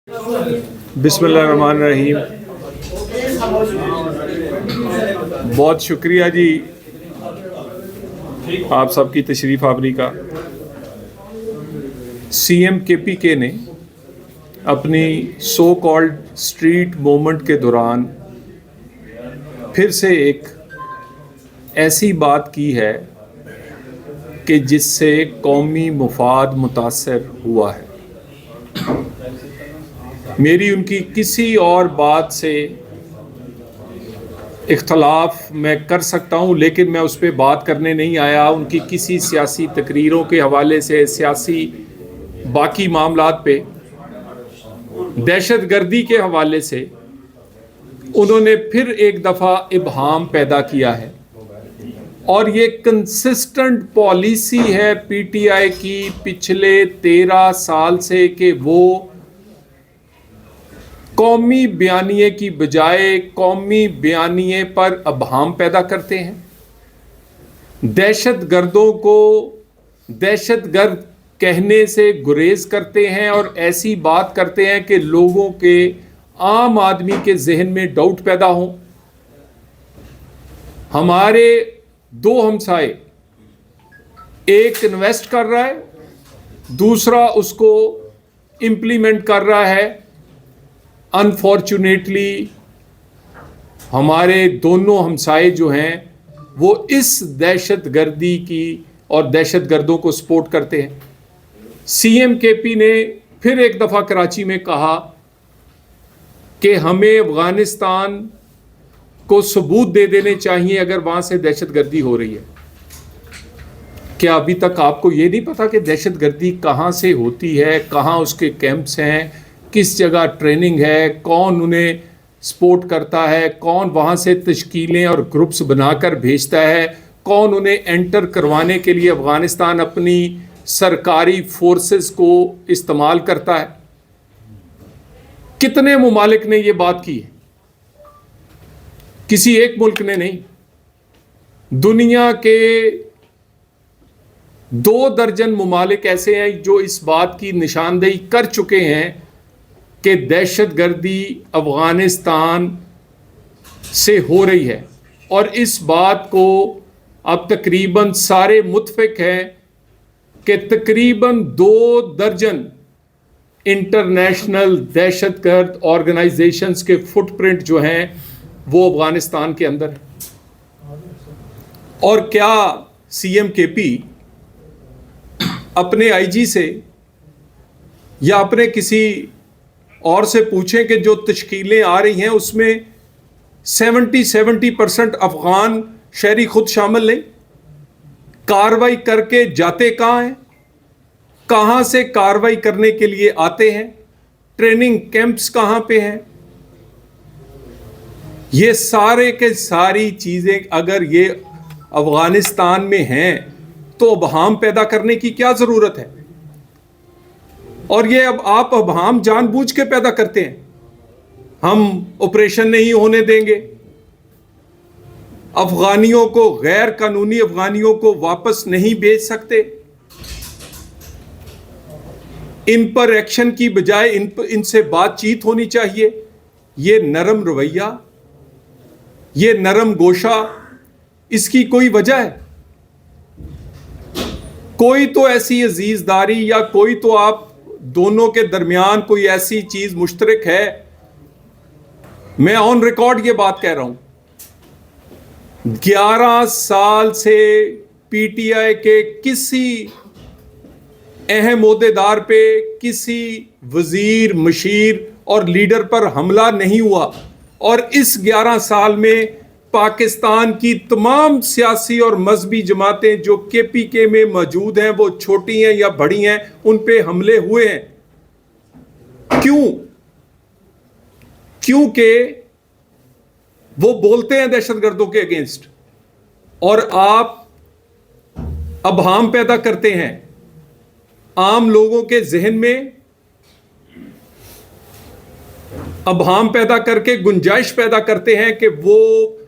बिस्मिल्लाहिर्रहमानिर्रहीम। बहुत शुक्रिया जी आप सबकी तशरीफ़ आवरी का। सीएम केपीके ने अपनी सो कॉल्ड स्ट्रीट मूवमेंट के दौरान फिर से एक ऐसी बात की है कि जिससे कौमी मुफाद मुतासर हुआ है। मेरी उनकी किसी और बात से इख्तलाफ मैं कर सकता हूँ, लेकिन मैं उस पर बात करने नहीं आया। उनकी किसी सियासी तकरीरों के हवाले से, सियासी बाकी मामलात पे, दहशत गर्दी के हवाले से उन्होंने फिर एक दफ़ा इबहाम पैदा किया है। और ये कंसिस्टेंट पॉलिसी है पीटीआई की पिछले 13 साल से कि वो कौमी बयानिए की बजाय कौमी बयानिए पर अबहाम पैदा करते हैं। दहशत गर्दों को दहशत गर्द कहने से गुरेज करते हैं और ऐसी बात करते हैं कि लोगों के, आम आदमी के जहन में डाउट पैदा हो। हमारे दो हमसाए, एक इन्वेस्ट कर रहा है, दूसरा उसको इम्प्लीमेंट कर रहा है। अनफॉर्चुनेटली हमारे दोनों हमसाए जो हैं वो इस दहशत गर्दी की और दहशत गर्दों को सपोर्ट करते हैं। सीएम केपी ने फिर एक दफ़ा कराची में कहा कि हमें अफगानिस्तान को सबूत दे देने चाहिए अगर वहाँ से दहशत गर्दी हो रही है। क्या अभी तक आपको ये नहीं पता कि दहशत गर्दी कहाँ से होती है, कहाँ उसके कैंप्स हैं, किस जगह ट्रेनिंग है, कौन उन्हें सपोर्ट करता है, कौन वहाँ से तश्कीलें और ग्रुप्स बनाकर भेजता है, कौन उन्हें एंटर करवाने के लिए अफ़गानिस्तान अपनी सरकारी फोर्सेस को इस्तेमाल करता है। कितने मुमालिक ने ये बात की है? किसी एक मुल्क ने नहीं। दुनिया के 2 दर्जन मुमालिक ऐसे हैं जो इस बात की निशानदेही कर चुके हैं कि दहशत गर्दी अफ़गानिस्तान से हो रही है। और इस बात को अब तकरीबन सारे मुत्फिक हैं कि तकरीबन 2 दर्जन इंटरनेशनल दहशत गर्द ऑर्गेनाइजेशंस के फुटप्रिंट जो हैं वो अफ़गानिस्तान के अंदर है। और क्या सीएम केपी अपने आईजी से या अपने किसी और से पूछें कि जो तश्कीलें आ रही हैं उसमें 70% अफगान शहरी खुद शामिल नहीं? कार्रवाई करके जाते कहाँ हैं? कहाँ से कार्रवाई करने के लिए आते हैं? ट्रेनिंग कैंप्स कहाँ पे हैं? ये सारे के सारी चीज़ें अगर ये अफगानिस्तान में हैं तो अबहाम पैदा करने की क्या ज़रूरत है? और ये अब आप अबहाम जानबूझ के पैदा करते हैं। हम ऑपरेशन नहीं होने देंगे, अफगानियों को, गैर कानूनी अफगानियों को वापस नहीं भेज सकते, इन पर एक्शन की बजाय इनसे बातचीत होनी चाहिए। ये नरम रवैया, ये नरम गोशा, इसकी कोई वजह है? कोई तो ऐसी अजीजदारी या कोई तो आप दोनों के दरमियान कोई ऐसी चीज मुश्तरक है। मैं ऑन रिकॉर्ड ये बात कह रहा हूं, 11 साल से पीटीआई के किसी अहम ओहदेदार पे, किसी वजीर, मशीर और लीडर पर हमला नहीं हुआ। और इस 11 साल में पाकिस्तान की तमाम सियासी और मजहबी जमातें जो केपीके में मौजूद हैं, वो छोटी हैं या बड़ी हैं, उन पे हमले हुए हैं। क्यों? क्योंकि वो बोलते हैं दहशतगर्दों के अगेंस्ट और आप अबहाम पैदा करते हैं आम लोगों के जहन में, अबहाम पैदा करके गुंजाइश पैदा करते हैं कि वो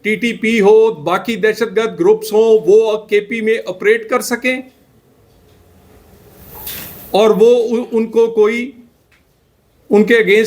टीटीपी हो, बाकी दहशतगर्द ग्रुप्स हो, वो केपी में ऑपरेट कर सकें और वो उनको कोई ان کے اگینسٹ